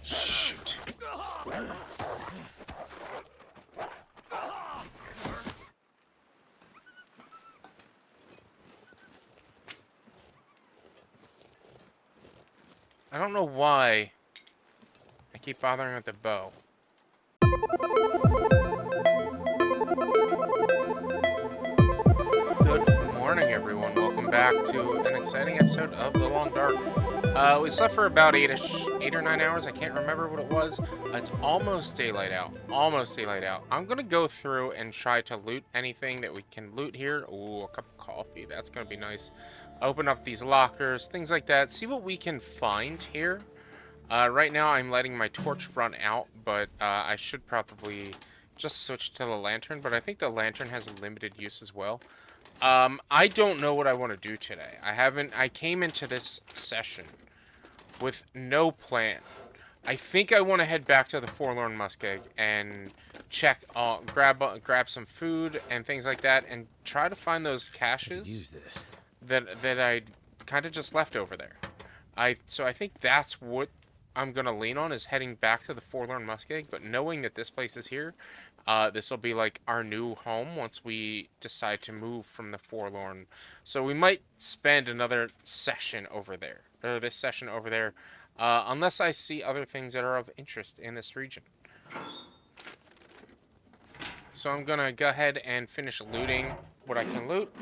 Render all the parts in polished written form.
Shoot. I don't know why I keep bothering with the bow. Good morning, everyone. Welcome back to an exciting episode of The Long Dark. We slept for about 8 or 9 hours. I can't remember what it was. It's almost daylight out. Almost daylight out. I'm going to go through and try to loot anything that we can loot here. Ooh, a cup of coffee. That's going to be nice. Open up these lockers, things like that. See what we can find here. Right now, I'm letting my torch run out, but I should probably just switch to the lantern. But I think the lantern has a limited use as well. I don't know what I want to do today. I came into this session with no plan. I think I want to head back to the Forlorn Muskeg and check, grab some food and things like that, and try to find those caches that I kind of just left over there. So I think that's what I'm gonna lean on, is heading back to the Forlorn Muskeg, but knowing that this place is here, this will be like our new home once we decide to move from the Forlorn. So we might spend another session over there, or this session over there, unless I see other things that are of interest in this region. So I'm gonna go ahead and finish looting what I can loot,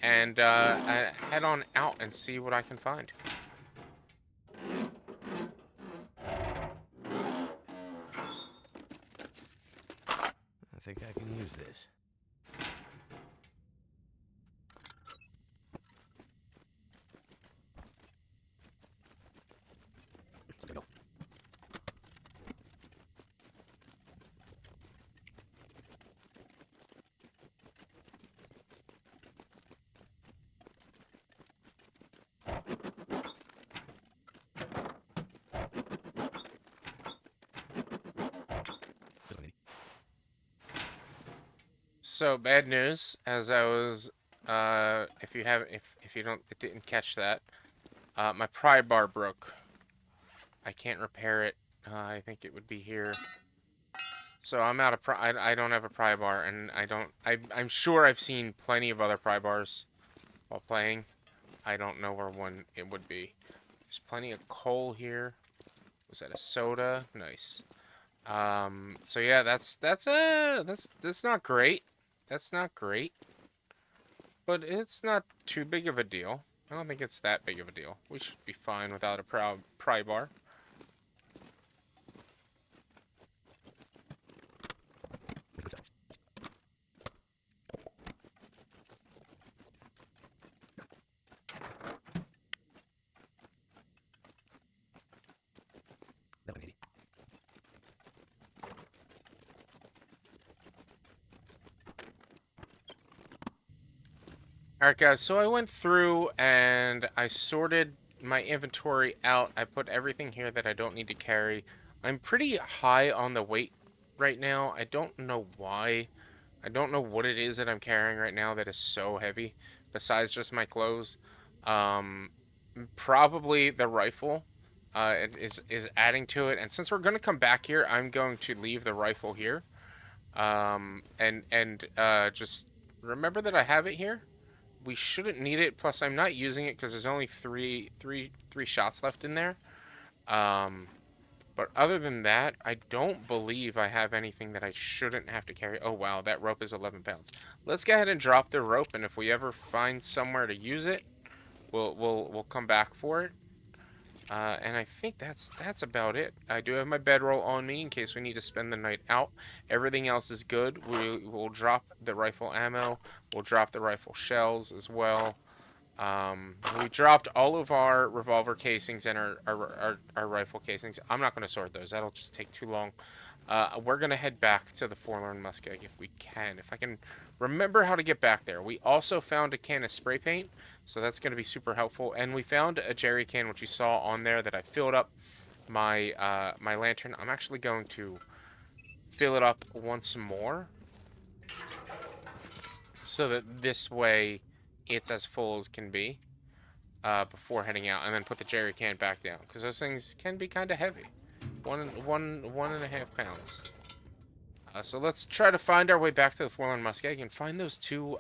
and head on out and see what I can find. I think I can use this. Let's go. So bad news, as I was, if you didn't catch that, my pry bar broke. I can't repair it. I think it would be here. So I'm out of I don't have a pry bar, and I'm sure I've seen plenty of other pry bars while playing. I don't know where one it would be. There's plenty of coal here. Was that a soda? Nice. So yeah, that's not great. That's not great. But it's not too big of a deal. I don't think it's that big of a deal. We should be fine without a pry bar. Alright guys, so I went through and I sorted my inventory out. I put everything here that I don't need to carry. I'm pretty high on the weight right now. I don't know why. I don't know what it is that I'm carrying right now that is so heavy, besides just my clothes. Um, Probably the rifle is adding to it. And since we're going to come back here, I'm going to leave the rifle here. And just remember that I have it here. We shouldn't need it. Plus, I'm not using it because there's only three shots left in there. But other than that, I don't believe I have anything that I shouldn't have to carry. Oh wow, that rope is 11 pounds. Let's go ahead and drop the rope, and if we ever find somewhere to use it, we'll come back for it. And I think that's about it. I do have my bedroll on me in case we need to spend the night out. Everything else is good. We'll drop the rifle ammo. We'll drop the rifle shells as well. We dropped all of our revolver casings and our rifle casings. I'm not going to sort those. That'll just take too long. We're going to head back to the Forlorn Muskeg if we can. If I can remember how to get back there. We also found a can of spray paint, so that's going to be super helpful. And we found a jerry can, which you saw on there, that I filled up my my lantern. I'm actually going to fill it up once more, so that this way it's as full as can be. before heading out, and then put the jerry can back down, because those things can be kind of heavy. 1.5 pounds. So let's try to find our way back to the Forlorn Muskeg and find those two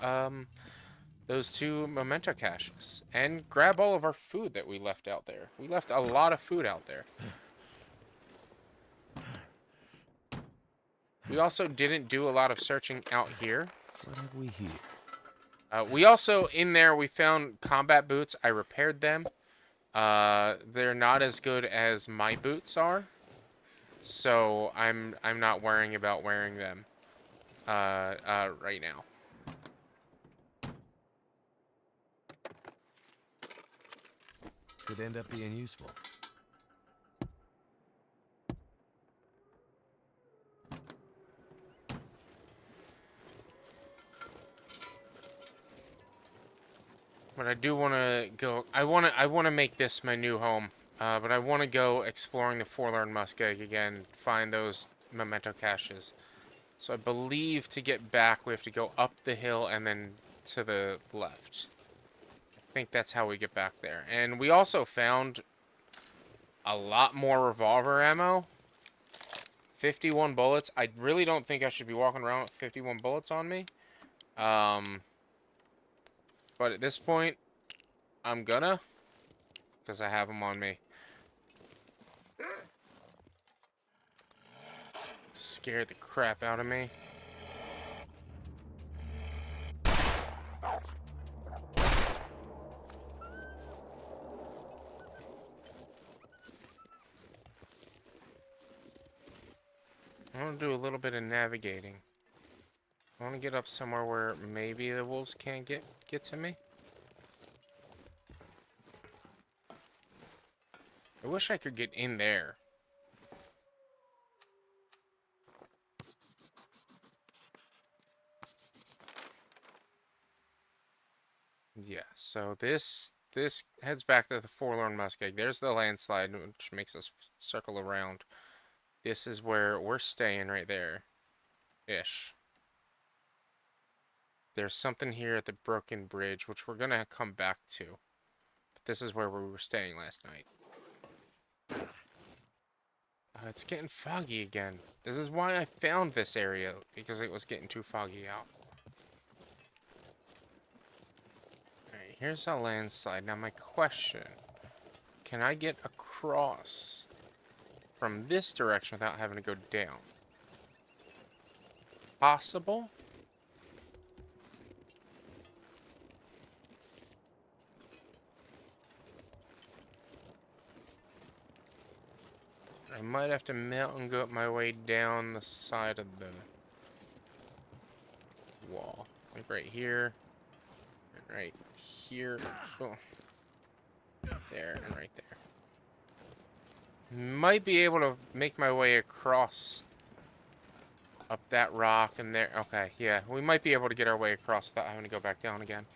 memento caches, and grab all of our food that we left out there. We left a lot of food out there. We also didn't do a lot of searching out here. What have we here? We also, in there, we found combat boots. I repaired them. They're not as good as my boots are, so I'm not worrying about wearing them right now. Could end up being useful. But I do want to go. I want to make this my new home. But I want to go exploring the Forlorn Muskeg again. Find those memento caches. So I believe to get back, we have to go up the hill and then to the left. I think that's how we get back there. And we also found a lot more revolver ammo. 51 bullets. I really don't think I should be walking around with 51 bullets on me. But at this point, I'm gonna, because I have them on me. Scared the crap out of me. I want to do a little bit of navigating. I want to get up somewhere where maybe the wolves can't get to me. I wish I could get in there. Yeah, so this heads back to the Forlorn Muskeg. There's the landslide, which makes us circle around. This is where we're staying right there. Ish. There's something here at the broken bridge, which we're gonna come back to. But this is where we were staying last night. It's getting foggy again. This is why I found this area, because it was getting too foggy out. Alright, here's a landslide. Now my question, can I get across from this direction without having to go down? Possible? I might have to mount and go up my way down the side of the wall. Like right here. And right here. Oh. There and right there. Might be able to make my way across up that rock and there. Okay, yeah. We might be able to get our way across without having to go back down again.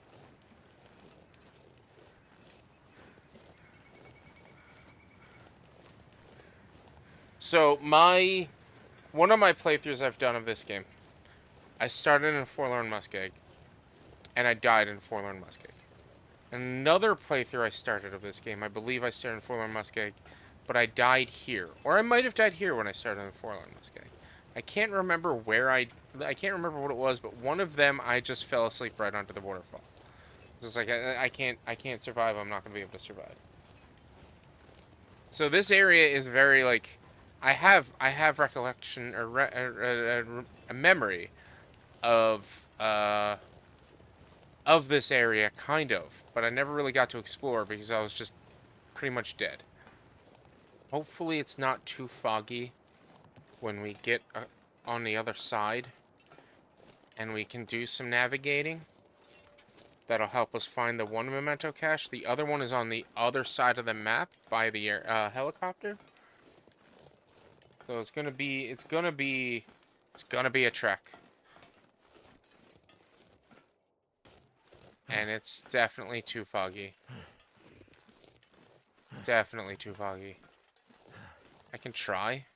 So one of my playthroughs I've done of this game, I started in Forlorn Muskeg, and I died in Forlorn Muskeg. Another playthrough I started of this game, I believe I started in Forlorn Muskeg, but I died here. Or I might have died here when I started in Forlorn Muskeg. I can't remember where I can't remember what it was, but one of them I just fell asleep right onto the waterfall. It's like I can't survive, I'm not going to be able to survive. So this area is very like I have recollection or a memory of this area, kind of, but I never really got to explore because I was just pretty much dead. Hopefully it's not too foggy when we get on the other side and we can do some navigating. That'll help us find the one memento cache. The other one is on the other side of the map by the helicopter. So it's gonna be a trek. And it's definitely too foggy. It's definitely too foggy. I can try.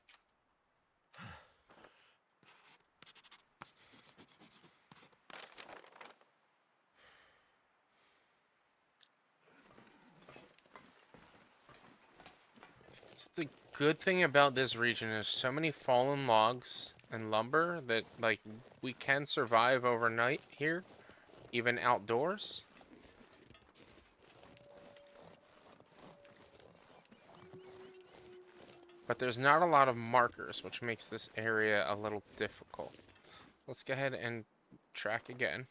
It's the good thing about this region is so many fallen logs and lumber that, like, we can survive overnight here, even outdoors. But there's not a lot of markers, which makes this area a little difficult. Let's go ahead and track again.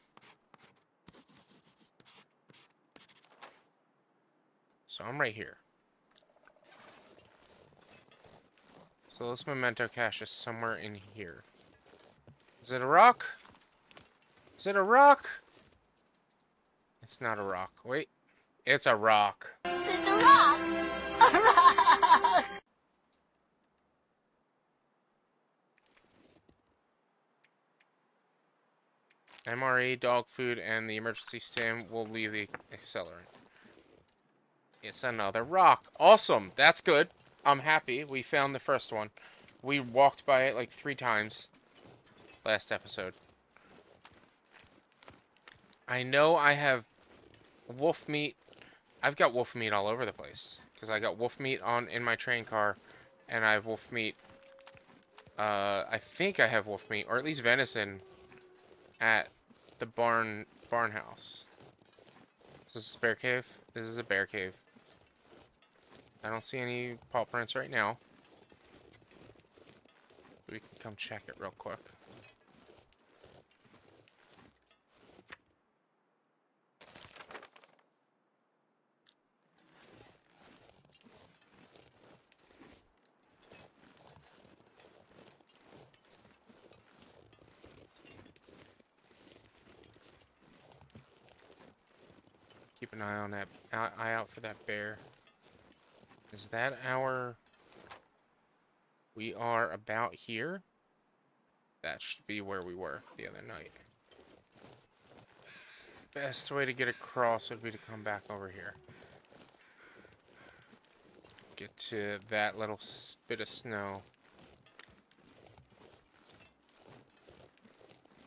So I'm right here. So this memento cache is somewhere in here. Is it a rock? Is it a rock? It's not a rock. Wait. It's a rock. It's a rock! A rock! MRE, dog food, and the emergency stim will leave the accelerant. It's another rock. Awesome. That's good. I'm happy. We found the first one. We walked by it like 3 times last episode. I know I have wolf meat. I've got wolf meat all over the place. Because I got wolf meat in my train car. And I have wolf meat. I think I have wolf meat. Or at least venison. At the barn house. Is this a bear cave? This is a bear cave. I don't see any paw prints right now. We can come check it real quick. Keep an eye on that. Eye out for that bear. Is that our... We are about here? That should be where we were the other night. Best way to get across would be to come back over here. Get to that little bit of snow.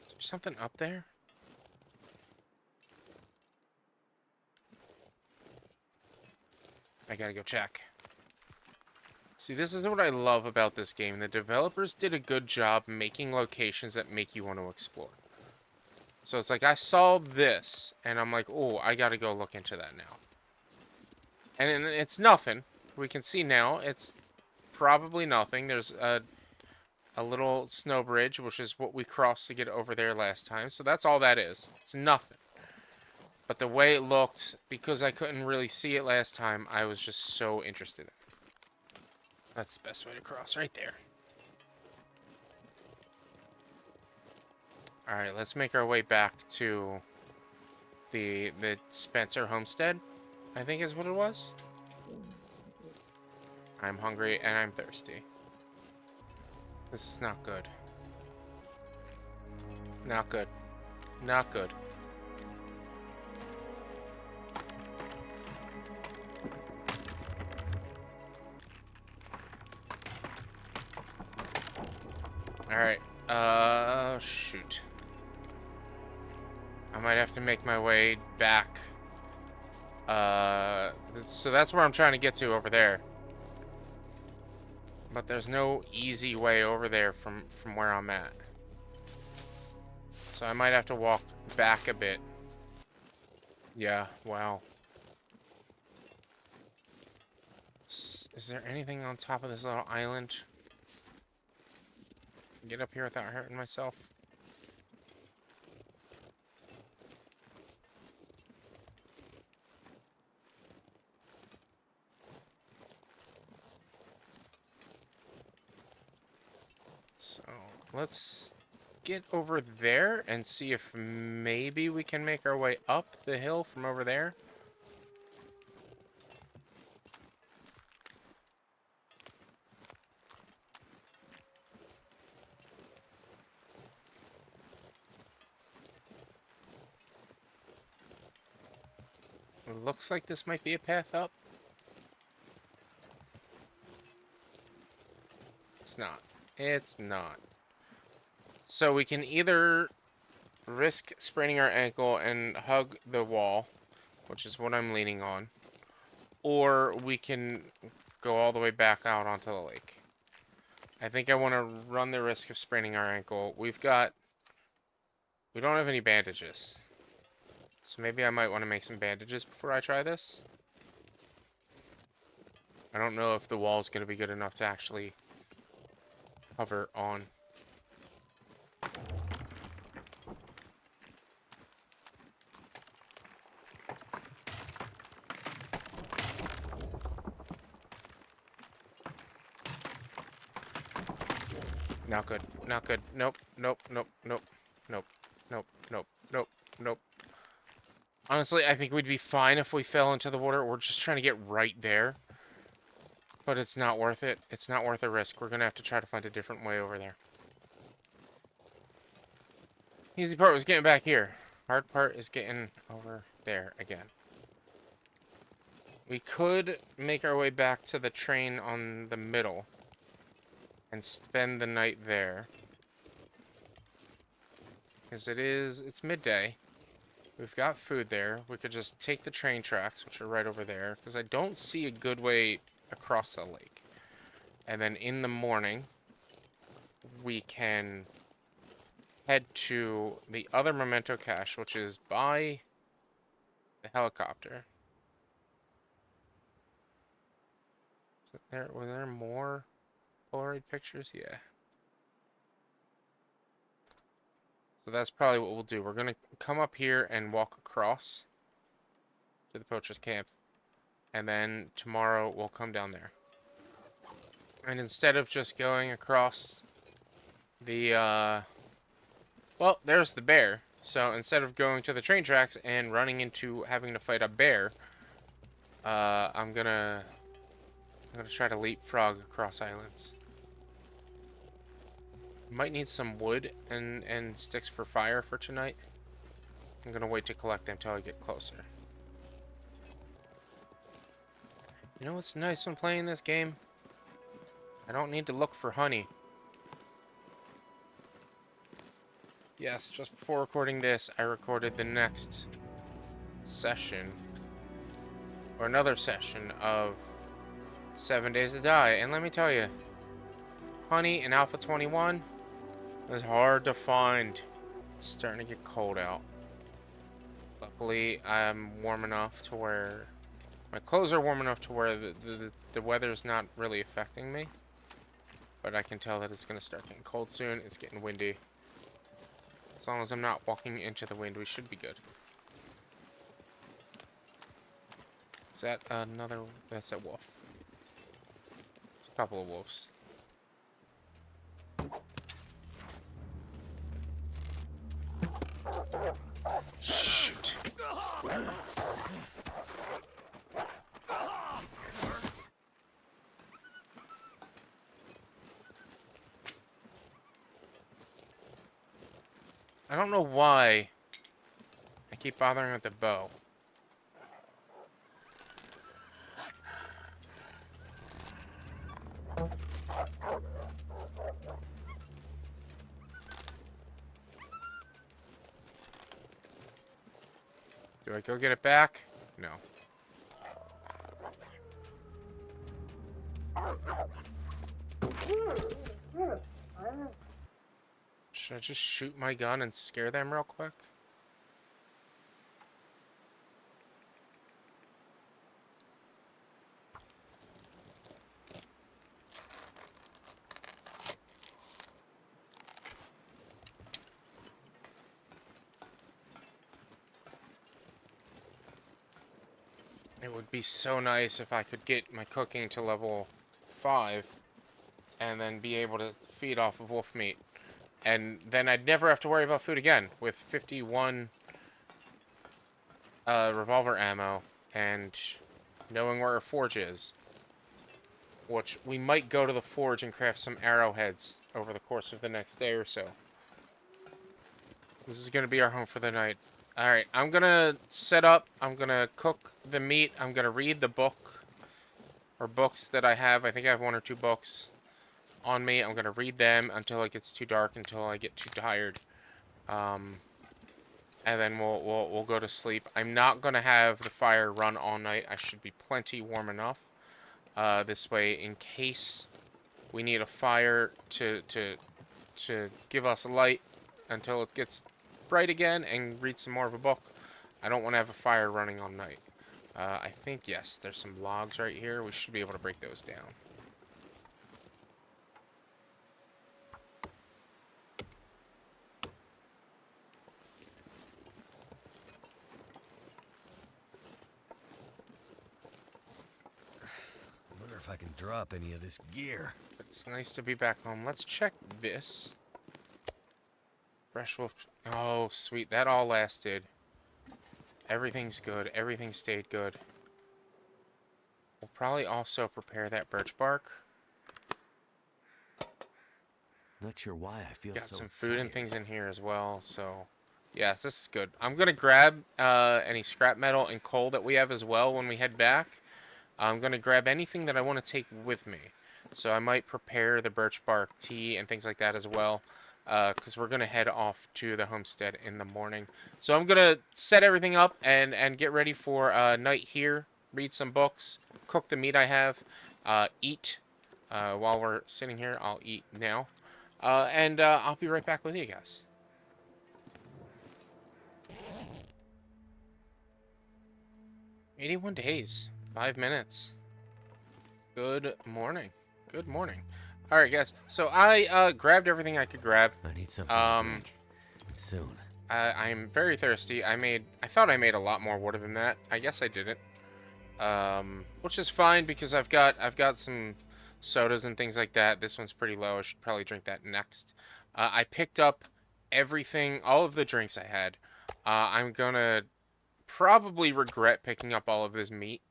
Is there something up there? I gotta go check. See, this is what I love about this game. The developers did a good job making locations that make you want to explore. So it's like, I saw this, and I'm like, oh, I gotta go look into that now. And it's nothing. We can see now, it's probably nothing. There's a little snow bridge, which is what we crossed to get over there last time. So that's all that is. It's nothing. But the way it looked, because I couldn't really see it last time, I was just so interested in it. That's the best way to cross, right there. Alright, let's make our way back to the Spencer homestead, I think is what it was. I'm hungry and I'm thirsty. This is not good. Not good. Not good. Alright, shoot. I might have to make my way back. So that's where I'm trying to get to over there. But there's no easy way over there from where I'm at. So I might have to walk back a bit. Yeah, wow. Is there anything on top of this little island? Get up here without hurting myself. So let's get over there and see if maybe we can make our way up the hill from over there. It looks like this might be a path up. It's not. It's not. So we can either risk spraining our ankle and hug the wall, which is what I'm leaning on, or we can go all the way back out onto the lake. I think I want to run the risk of spraining our ankle. We don't have any bandages. So maybe I might want to make some bandages before I try this. I don't know if the wall's going to be good enough to actually hover on. Not good. Not good. Nope. Nope. Nope. Nope. Nope. Nope. Nope. Nope. Nope. Honestly, I think we'd be fine if we fell into the water. We're just trying to get right there. But it's not worth it. It's not worth the risk. We're going to have to try to find a different way over there. Easy part was getting back here. Hard part is getting over there again. We could make our way back to the train on the middle and spend the night there. Because it's midday. We've got food there. We could just take the train tracks, which are right over there, because I don't see a good way across the lake. And then in the morning, we can head to the other memento cache, which is by the helicopter. Were there more Polaroid pictures? Yeah. So that's probably what we'll do. We're going to come up here and walk across to the poacher's camp. And then tomorrow we'll come down there. And instead of just going across the, well, there's the bear. So instead of going to the train tracks and running into having to fight a bear, I'm gonna try to leapfrog across islands. Might need some wood and sticks for fire for tonight. I'm gonna wait to collect them until I get closer. You know what's nice when playing this game? I don't need to look for honey. Yes, just before recording this, I recorded the next session, or another session of 7 Days to Die, and let me tell you, honey in Alpha 21 is hard to find. It's starting to get cold out. Luckily, I'm warm enough to where my clothes are warm enough to where the weather's not really affecting me. But I can tell that it's going to start getting cold soon. It's getting windy. As long as I'm not walking into the wind, we should be good. Is that another? That's a wolf. There's a couple of wolves. Shoot. I don't know why I keep bothering with the bow. Do I go get it back? No. Should I just shoot my gun and scare them real quick? It would be so nice if I could get my cooking to level 5 and then be able to feed off of wolf meat. And then I'd never have to worry about food again with 51 revolver ammo and knowing where a forge is. Which we might go to the forge and craft some arrowheads over the course of the next day or so. This is going to be our home for the night. Alright, I'm going to set up. I'm going to cook the meat. I'm going to read the book. Or books that I have. I think I have 1 or 2 books on me. I'm going to read them until it gets too dark, until I get too tired. And then we'll go to sleep. I'm not going to have the fire run all night. I should be plenty warm enough. this way in case we need a fire to give us light until it gets bright again and read some more of a book. I don't want to have a fire running all night. I think, yes, there's some logs right here. We should be able to break those down. I wonder if I can drop any of this gear. It's nice to be back home. Let's check this. Fresh wolf. Oh, sweet. That all lasted. Everything's good. Everything stayed good. We'll probably also prepare that birch bark. Not sure why I feel Got so some food and tired. things in here as well, so yeah, this is good. I'm gonna grab any scrap metal and coal that we have as well when we head back. I'm gonna grab anything that I want to take with me, so I might prepare the birch bark tea and things like that as well, because we're gonna head off to the homestead in the morning. So I'm gonna set everything up and get ready for night here. Read some books, cook the meat I have, eat while we're sitting here. I'll eat now. And I'll be right back with you guys. "81 days, 5 minutes. Good morning. Good morning. Alright, guys. So I grabbed everything I could grab. I need something to drink. Soon. I'm very thirsty. I thought I made a lot more water than that. I guess I didn't. Which is fine because I've got some sodas and things like that. This one's pretty low. I should probably drink that next. I picked up everything, all of the drinks I had. I'm gonna probably regret picking up all of this meat,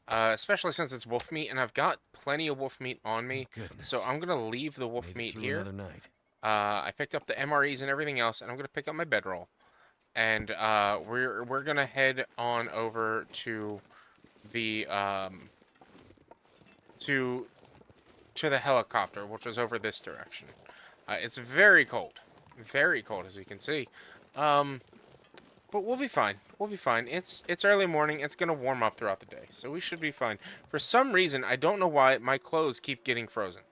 especially since it's wolf meat, and I've got plenty of wolf meat on me. Goodness. So I'm gonna leave the wolf Made it meat through here. another night. I picked up the MREs and everything else, and I'm gonna pick up my bedroll, and we're gonna head on over to the to the helicopter, which was over this direction. It's very cold, as you can see, but we'll be fine. We'll be fine. It's early morning. It's gonna warm up throughout the day, so we should be fine. For some reason, I don't know why my clothes keep getting frozen.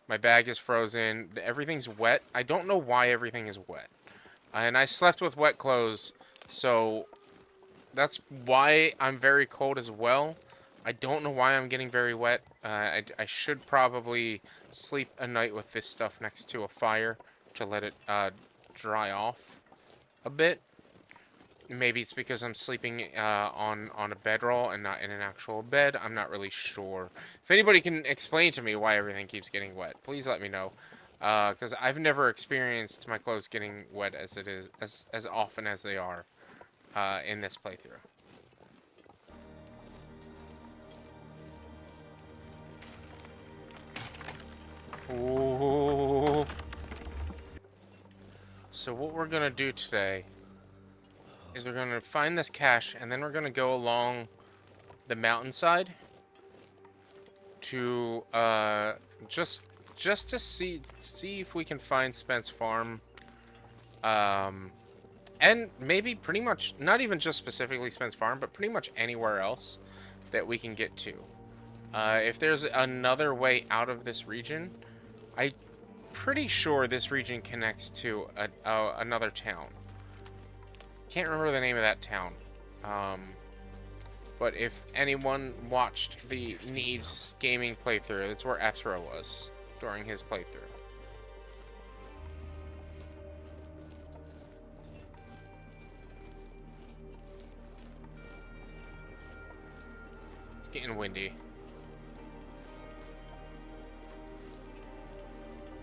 My bag is frozen. Everything's wet. I don't know why everything is wet, and I slept with wet clothes, so that's why I'm very cold as well. I don't know why I'm getting very wet. I should probably sleep a night with this stuff next to a fire to let it dry off a bit. Maybe it's because I'm sleeping on a bedroll and not in an actual bed. I'm not really sure. If anybody can explain to me why everything keeps getting wet, please let me know. Because I've never experienced my clothes getting wet as often as they are in this playthrough. Ooh. So what we're gonna do today is we're gonna find this cache, and then we're gonna go along the mountainside to just to see if we can find Spence Farm, and maybe pretty much not even just specifically Spence Farm, but pretty much anywhere else that we can get to. If there's another way out of this region, I'm pretty sure this region connects to another town. Can't remember the name of that town. But if anyone watched the Neves gaming playthrough, that's where Epsro was during his playthrough. It's getting windy.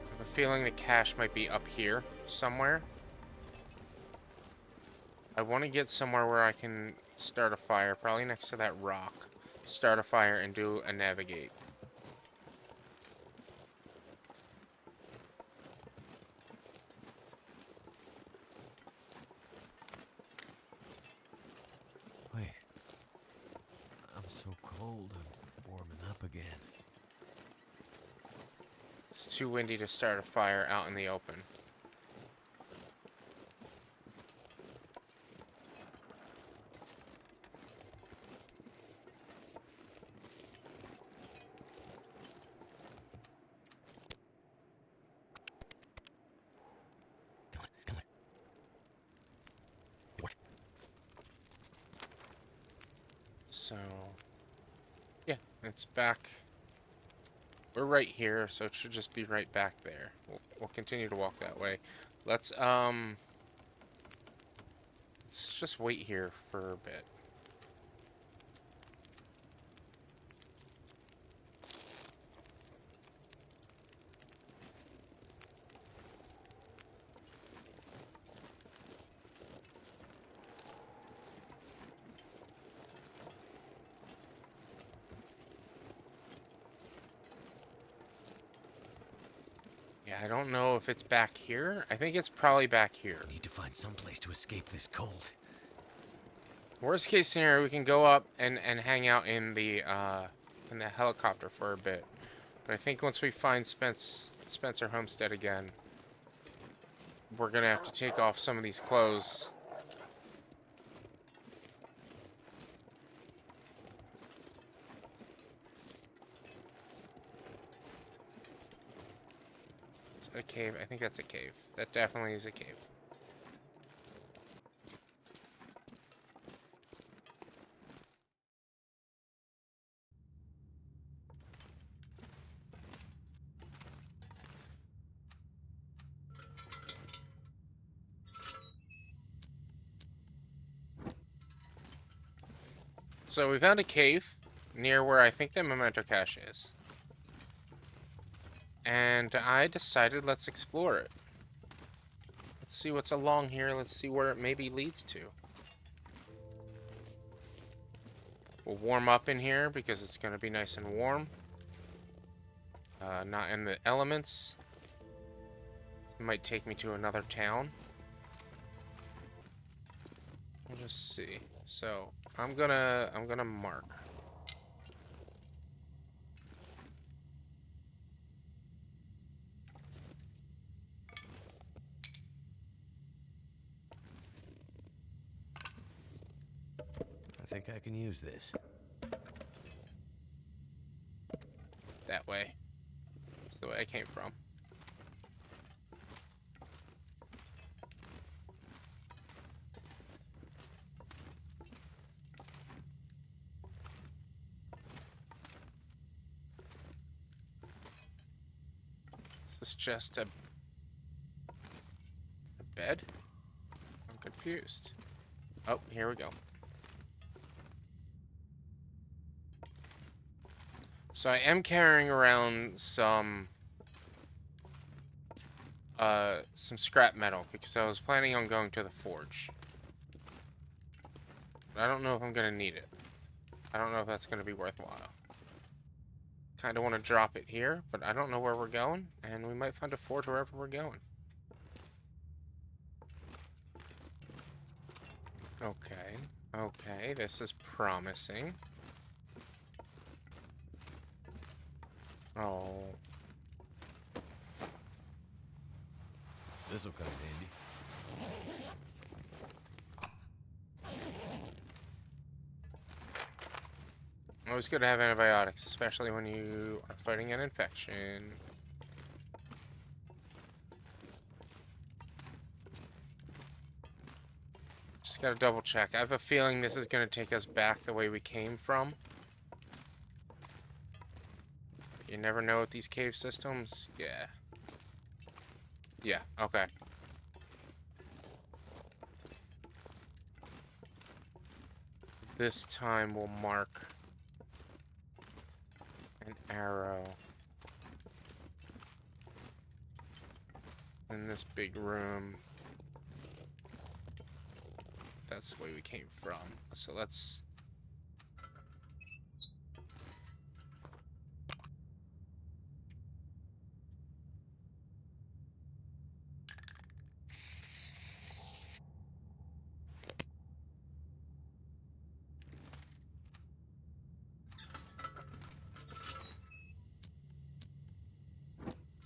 I have a feeling the cache might be up here somewhere. I want to get somewhere where I can start a fire, probably next to that rock. Start a fire and do a navigate. Wait. I'm so cold, I'm warming up again. It's too windy to start a fire out in the open. So, yeah, it's back. We're right here, so it should just be right back there. We'll continue to walk that way. Let's just wait here for a bit. Yeah, I don't know if it's back here. I think it's probably back here. Need to find some place to escape this cold. Worst case scenario, we can go up and hang out in the helicopter for a bit. But I think once we find Spencer Homestead again, we're gonna have to take off some of these clothes. It's a cave. I think that's a cave. That definitely is a cave. So we found a cave near where I think the memento cache is. And I decided let's explore it. Let's see what's along here. Let's see where it maybe leads to. We'll warm up in here because it's going to be nice and warm. Not in the elements. It might take me to another town. We'll just see. So I'm gonna mark. I think I can use this. That way. That's the way I came from. Is this just a bed? I'm confused. Oh, here we go. So I am carrying around some scrap metal because I was planning on going to the forge. But I don't know if I'm gonna need it. I don't know if that's gonna be worthwhile. Kind of want to drop it here, but I don't know where we're going, and we might find a forge wherever we're going. Okay, okay, this is promising. Oh. This'll come in handy. Always good to have antibiotics, especially when you are fighting an infection. Just gotta double check. I have a feeling this is gonna take us back the way we came from. But you never know with these cave systems. Yeah. Yeah, okay. This time we'll mark an arrow in this big room. That's the way we came from. So let's...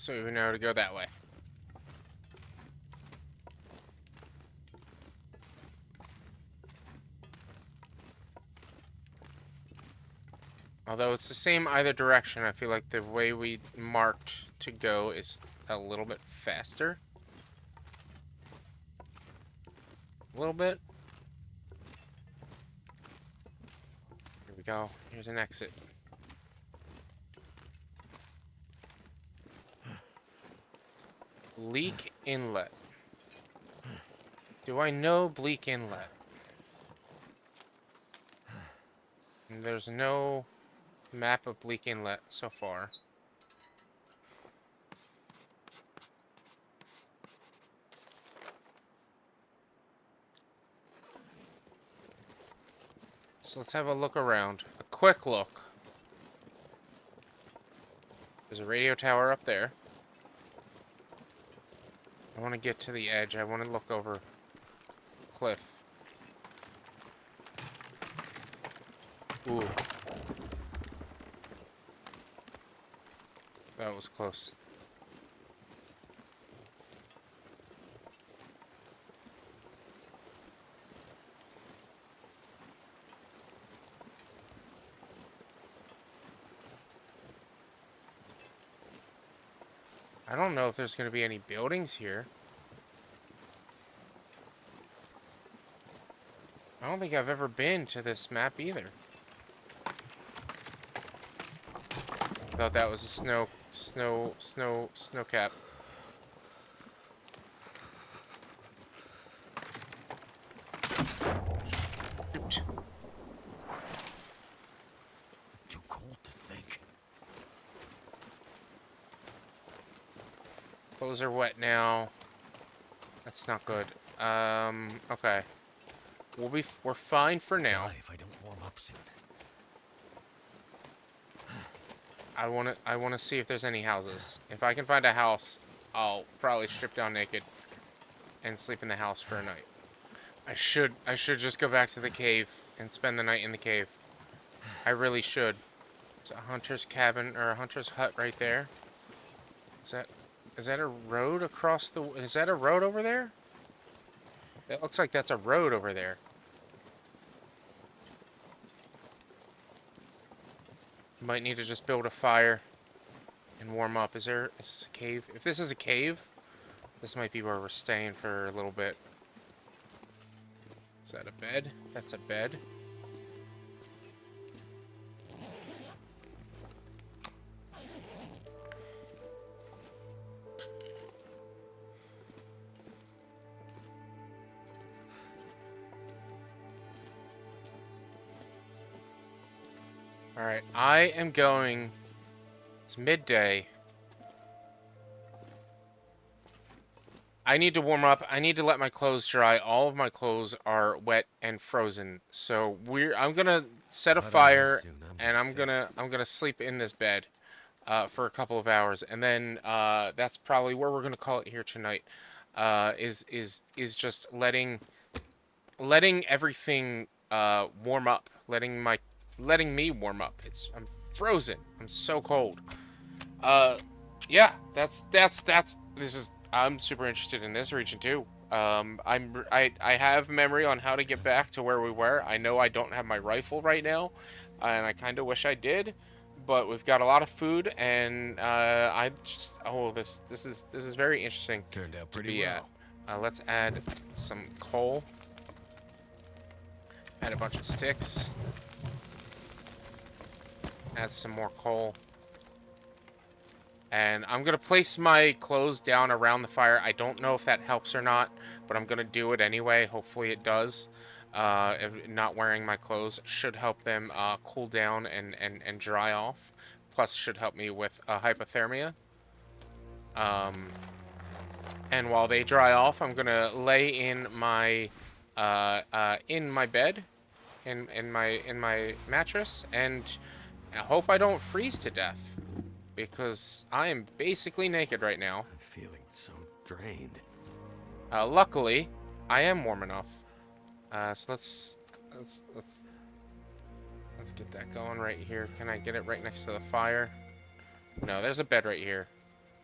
So we know to go that way. Although it's the same either direction, I feel like the way we marked to go is a little bit faster. A little bit. Here go. Here's an exit. Leak Inlet. Do I know Bleak Inlet? And there's no map of Bleak Inlet so far. So let's have a look around. A quick look. There's a radio tower up there. I want to get to the edge. I want to look over cliff. Ooh. That was close. I don't know if there's going to be any buildings here. I don't think I've ever been to this map either. I thought that was a snow cap. Shoot. Too cold to think. Clothes are wet now. That's not good. Okay. We're fine for now. Die if I don't warm up soon. I wanna see if there's any houses. If I can find a house, I'll probably strip down naked and sleep in the house for a night. I should just go back to the cave and spend the night in the cave. I really should. It's a hunter's cabin or a hunter's hut right there. Is that a road across the? Is that a road over there? It looks like that's a road over there. Might need to just build a fire and warm up. Is this a cave? If this is a cave, this might be where we're staying for a little bit. Is that a bed? That's a bed. Alright, I am going... It's midday. I need to warm up. I need to let my clothes dry. All of my clothes are wet and frozen. So I'm gonna set a fire and I'm gonna sleep in this bed for a couple of hours, and then that's probably where we're gonna call it here tonight. Is just letting everything warm up, letting me warm up. I'm frozen. I'm so cold. Yeah, I'm super interested in this region too. I have memory on how to get back to where we were. I know I don't have my rifle right now, and I kind of wish I did, but we've got a lot of food, and this is very interesting. Turned out to pretty be well. at. Let's add some coal. Add a bunch of sticks. Add some more coal. And I'm going to place my clothes down around the fire. I don't know if that helps or not, but I'm going to do it anyway. Hopefully it does. If not wearing my clothes should help them cool down and dry off. Plus should help me with hypothermia. And while they dry off, I'm going to lay in my bed, in my mattress, and I hope I don't freeze to death. Because I am basically naked right now. I'm feeling so drained. Luckily, I am warm enough. So let's get that going right here. Can I get it right next to the fire? No, there's a bed right here.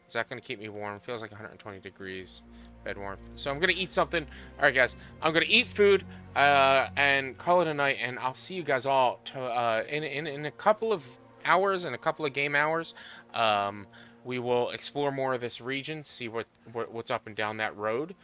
Is that going to keep me warm? Feels like 120 degrees. Bed warmth. So I'm going to eat something. All right, guys. I'm going to eat food and call it a night. And I'll see you guys all in a couple of hours, in a couple of game hours. We will explore more of this region, see what's up and down that road.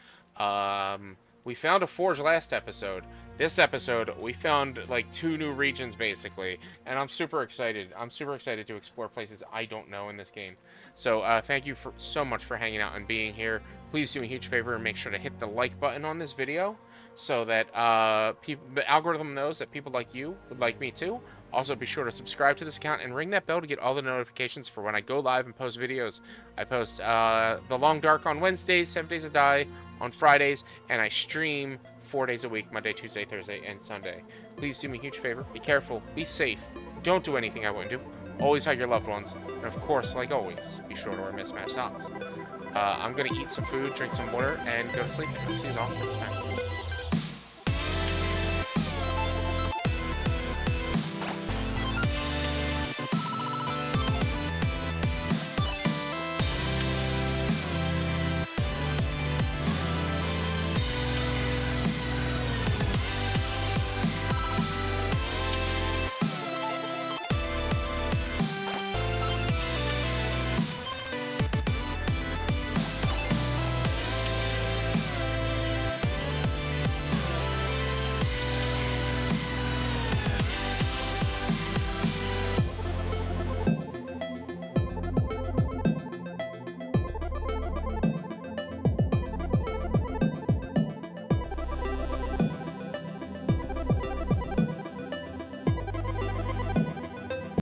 We found a forge last episode. This episode, we found like 2 new regions basically, and I'm super excited. I'm super excited to explore places I don't know in this game. So thank you so much for hanging out and being here. Please do me a huge favor and make sure to hit the like button on this video so that the algorithm knows that people like you would like me too. Also, be sure to subscribe to this account and ring that bell to get all the notifications for when I go live and post videos. I post The Long Dark on Wednesdays, 7 Days to Die on Fridays, and I stream 4 days a week, Monday, Tuesday, Thursday, and Sunday. Please do me a huge favor. Be careful. Be safe. Don't do anything I wouldn't do. Always hug your loved ones. And of course, like always, be sure to wear mismatched socks. I'm going to eat some food, drink some water, and go to sleep. I'll see you all next time.